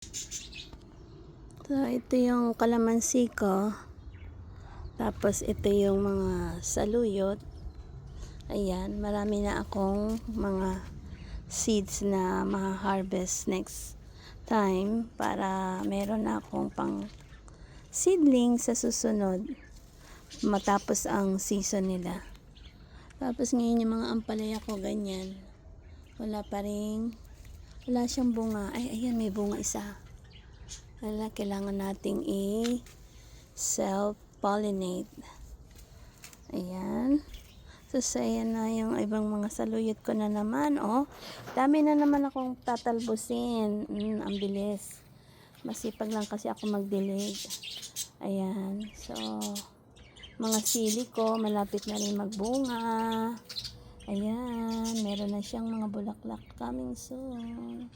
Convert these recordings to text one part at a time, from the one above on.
So, ito yung kalamansi ko. Tapos, ito yung mga saluyot. Ayan, marami na akong mga seeds na ma-harvest next time para meron na akong pang seedling sa susunod matapos ang season nila. Tapos, ngayon yung mga ampalaya ko, ganyan. Wala siyang bunga. Ay, ayan, may bunga isa. Wala, kailangan nating self-pollinate. Ayan. So, ayan na yung ibang mga saluyot ko na naman. Oh, dami na naman akong tatalbusin. Ang bilis. Masipag lang kasi ako magdilig. Ayan. So, mga sili ko, malapit na rin magbunga. Ayan. Meron na siyang mga bulaklak coming soon.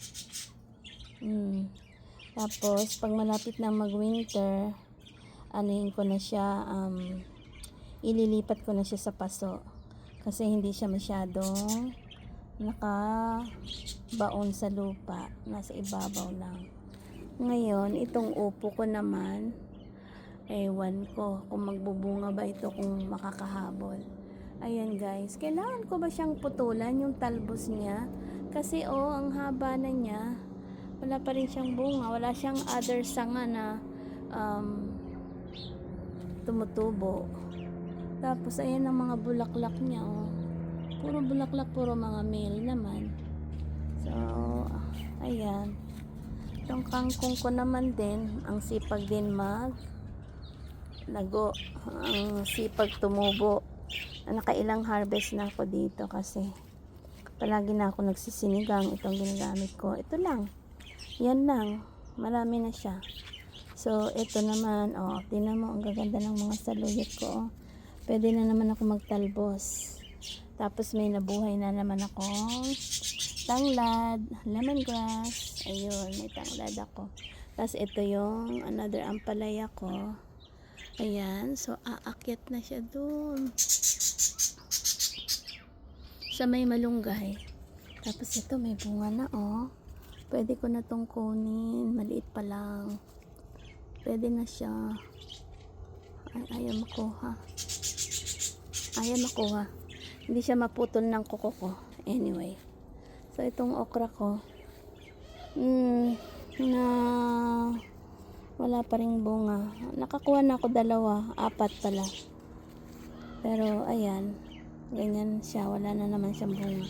Tapos, pag malapit na mag-winter, anuhin ko na siya, ililipat ko na siya sa paso. Kasi hindi siya masyadong nakabaon sa lupa. Nasa ibabaw lang. Ngayon, itong upo ko naman, ewan ko kung magbubunga ba ito, kung makakahabol. Ayan guys, kailangan ko ba siyang putulan yung talbos niya? Kasi ang haba na niya. Wala pa rin siyang bunga, wala siyang other sanga na tumutubo. Tapos ayan ang mga bulaklak niya, puro bulaklak, puro mga male naman. So ayan, itong kangkong ko naman din, ang sipag din lago, ang sipag tumubo. Nakailang harvest na ako dito kasi palagi na ako nagsisinigang. Itong ginagamit ko, ito lang. Yan lang, marami na siya. So, ito naman, tingnan mo, ang gaganda ng mga saluyot ko. Pwede na naman ako magtalbos. Tapos may nabuhay na naman akong tanglad, lemongrass. Ayun, may tanglad ako. Tapos ito yung another ampalaya ko. Ayan, so aakyat na siya dun sa may malunggay. Tapos ito, may bunga na, pwede ko na tong kunin. Maliit pa lang. Pwede na siya. Ayaw makuha. Hindi siya maputol ng kuko ko. Anyway. So, itong okra ko, na wala pa ring bunga. Nakakuha na ako 2, 4 pala. Pero, ayan. Ganyan siya. Wala na naman siyang bunga.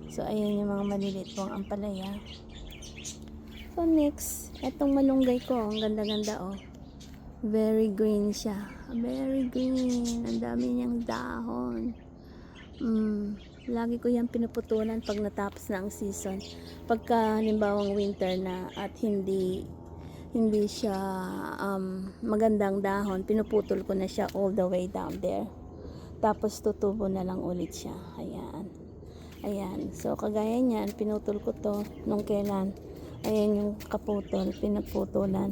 So, ayan yung mga maliliit pong ampalaya. So, next, etong malunggay ko, ang ganda-ganda, very green siya. Very green. Ang dami niyang dahon. Lagi ko yan pinuputulan pag natapos na ang season. Pagka, halimbawang winter na at hindi siya magandang dahon, pinuputol ko na siya all the way down there. Tapos, tutubo na lang ulit siya. Ayan. So, kagaya niyan, pinutol ko to nung kailan. Ayan yung kaputol, pinagputulan.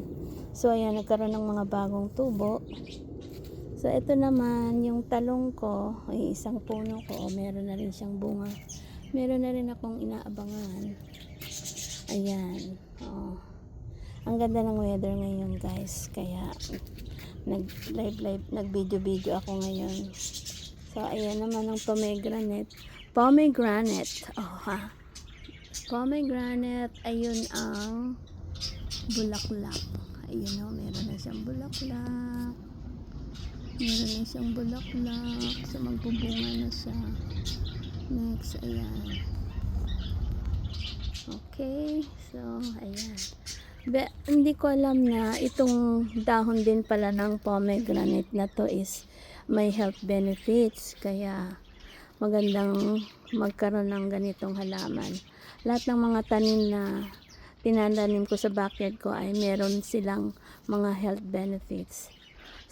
So, ayan, nagkaroon ng mga bagong tubo. So, ito naman, yung talong ko, ay isang puno ko, meron na rin siyang bunga. Meron na rin akong inaabangan. Ayan. Ang ganda ng weather ngayon, guys. Kaya, nag-video ako ngayon. So, ayan naman ang pomegranate. Pomegranate, ayun ang bulaklak. Ayun, meron na siyang bulaklak. So, magbubunga na siya. Next, ayan. Okay, so, ayan. Hindi ko alam na itong dahon din pala ng pomegranate na to is may health benefits. Kaya, magandang magkaroon ng ganitong halaman. Lahat ng mga tanim na tinananim ko sa backyard ko ay meron silang mga health benefits.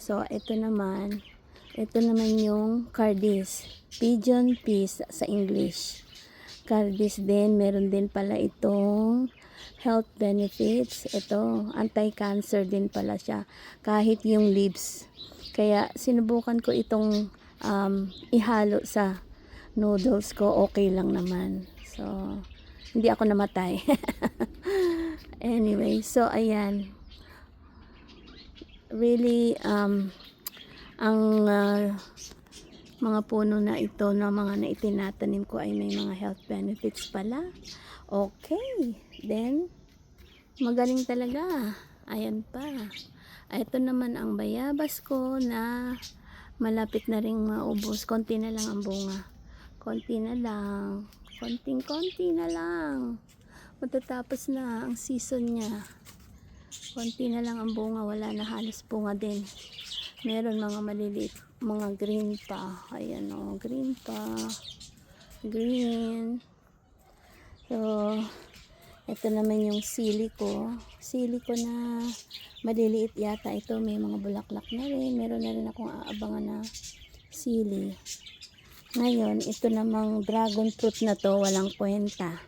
So, ito naman yung cardis, pigeon peas sa English. Cardis din, meron din pala itong health benefits. Ito, anti-cancer din pala siya, kahit yung leaves. Kaya, sinubukan ko itong ihalo sa noodles ko, okay lang naman. So, hindi ako namatay. Anyway, so ayan. Really, ang mga puno na ito na mga na itinatanim ko ay may mga health benefits pala. Okay. Then, magaling talaga. Ayan pa. Ito naman ang bayabas ko na malapit na ring maubos. Konti na lang ang bunga. Konti na lang. Konting-konti na lang. Matatapos na ang season niya. Konti na lang ang bunga. Wala na halos bunga din. Meron mga maliliit. Mga green pa. Ayan o. Green pa. Green. So, ito naman yung sili ko. Sili ko na maliliit yata ito. May mga bulaklak na rin. Meron na rin akong aabangan na sili. Ngayon, ito namang dragon fruit na to, walang kwenta.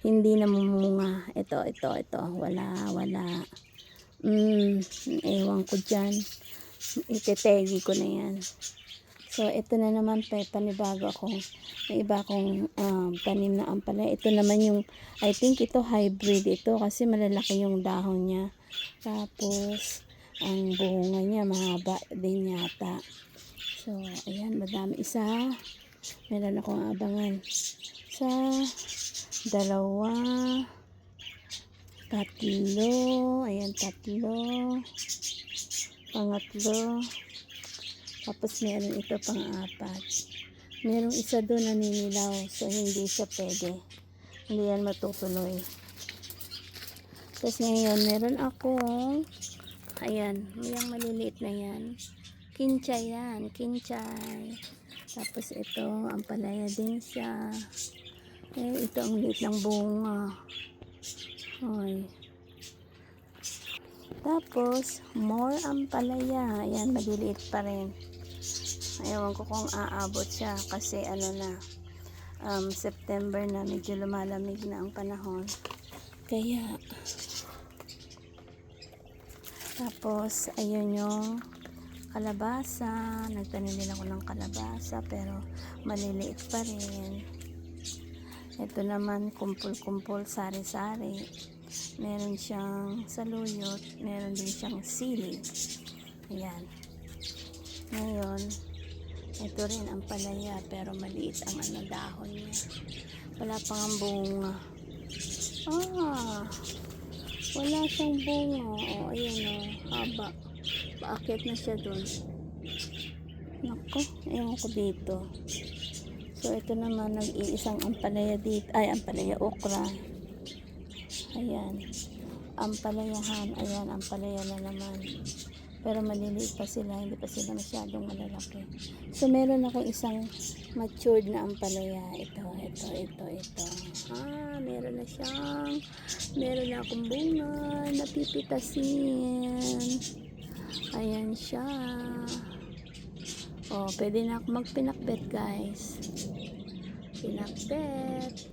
Hindi namumunga. Ito. Wala. Ewan ko dyan. Itetegi ko na yan. So, ito na naman panibago akong may iba akong tanim na ampalaya. Ito naman yung, I think ito hybrid ito kasi malalaki yung dahon niya. Tapos, ang bunga niya mahaba din yata. So, ayan, madami isa. Meron akong abangan. Sa dalawa, tatlo, ayan, tatlo, pangatlo, tapos meron ito pang-apat. Merong isa doon naninilaw, so hindi siya pwede. Hindi yan matutuloy. Tapos ngayon, meron akong, ayan, yung maliliit na yan. Kinchay yan, kinchay. Tapos ito, ampalaya din siya. Ito ang liit ng bunga. Ay. Tapos, more ampalaya. Ayan, maliliit pa rin. Ayawan ko kung aabot siya kasi ano na, September na, medyo lumalamig na ang panahon. Kaya, tapos, ayun yung kalabasa. Nagtanim din ako ng kalabasa pero maliliit pa rin. Ito naman kumpul-kumpul, sari-sari. Meron siyang saluyot, meron din siyang sili. Ayan. Ngayon, ito rin ang palaya pero maliit ang dahon niya. Wala pang ang bunga. Wala siyang bunga. O, ayan o, haba. Paakit na siya dun. Nako, ewan ko dito. So, ito naman, nag-iisang ampalaya dito. Ay, ampalaya okra. Ayan. Ampalayahan. Ayan, ampalaya na naman. Pero maliliit pa sila. Hindi pa sila masyadong malalaki. So, meron akong isang matured na ampalaya. Ito. Meron na siyang, meron na akong bunga. Napipitasin. Ayan siya. Pwede na ako magpinakbet, guys. Pinakbet.